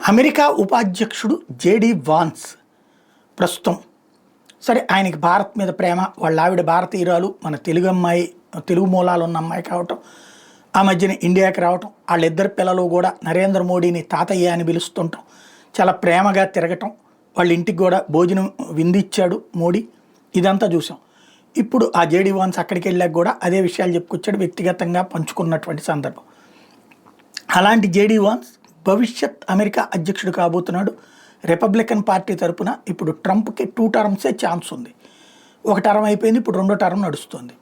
America ఉపాధ్యక్షుడు JD Vance ప్రస్తుతం సరే ఆయనకి భారత్ మీద ప్రేమ, వాళ్ళ ఆవిడ భారతీయురాలు, మన తెలుగు అమ్మాయి, తెలుగు మూలాలు ఉన్న అమ్మాయి కావటం, ఆ మధ్యన ఇండియాకి రావటం, వాళ్ళిద్దరు పిల్లలు కూడా నరేంద్ర మోడీని తాతయ్య అని పిలుస్తుంటాం, చాలా ప్రేమగా తిరగటం, వాళ్ళ ఇంటికి కూడా భోజనం విందిచ్చాడు మోడీ, ఇదంతా చూసాం. ఇప్పుడు ఆ జేడీ వాన్స్ అక్కడికి వెళ్ళాక కూడా అదే విషయాలు చెప్పుకొచ్చాడు, వ్యక్తిగతంగా పంచుకున్నటువంటి సందర్భం. అలాంటి జేడీ వాన్స్ భవిష్యత్ అమెరికా అధ్యక్షుడు కాబోతున్నాడు. రిపబ్లికన్ పార్టీ తరపున ఇప్పుడు ట్రంప్కి 2 టర్మ్సే ఛాన్స్ ఉంది. ఒక టర్మ్ అయిపోయింది, ఇప్పుడు 2వ టర్మ్ నడుస్తుంది.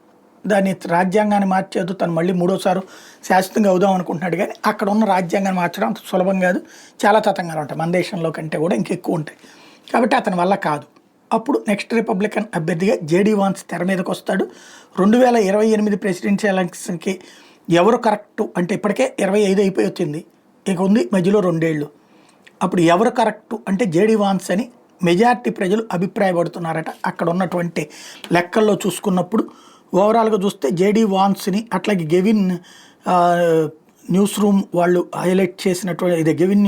దాన్ని రాజ్యాంగాన్ని మార్చేది, తను మళ్ళీ 3వసారి శాశ్వతంగా అవుదాం అనుకుంటున్నాడు. కానీ అక్కడ ఉన్న రాజ్యాంగాన్ని మార్చడం అంత సులభం కాదు, చాలా తతంగాలు ఉంటాయి, మన దేశంలో కంటే కూడా ఇంకెక్కువ ఉంటాయి. కాబట్టి అతని వల్ల కాదు. అప్పుడు నెక్స్ట్ రిపబ్లికన్ అభ్యర్థిగా జేడీ వాన్స్ తెర మీదకి వస్తాడు. 2028 ప్రెసిడెన్షియల్ ఎలక్షన్కి ఎవరు కరెక్టు అంటే ఇప్పటికే 25 అయిపోయి వచ్చింది, ఇక ఉంది మధ్యలో 2 ఏళ్ళు. అప్పుడు ఎవరు కరెక్టు అంటే జేడీ వాన్స్ అని మెజారిటీ ప్రజలు అభిప్రాయపడుతున్నారట. అక్కడ ఉన్నటువంటి లెక్కల్లో చూసుకున్నప్పుడు ఓవరాల్గా చూస్తే జేడీ వాన్స్ని, అట్లాగే గెవిన్ న్యూస్ రూమ్ వాళ్ళు హైలైట్ చేసినటువంటి ఇది గెవిన్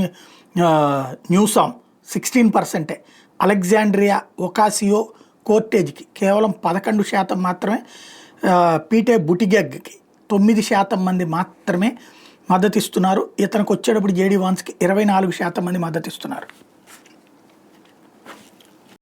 న్యూసామ్ 16%, అలెగ్జాండ్రియా ఒకాసియో కోర్టేజ్కి కేవలం 11% మాత్రమే, పీటే బుటిగెగ్కి 9% మంది మాత్రమే మద్దతు ఇస్తున్నారు. ఇతనికి వచ్చేటప్పుడు జేడీ వాన్స్కి 24% మంది మద్దతు ఇస్తున్నారు.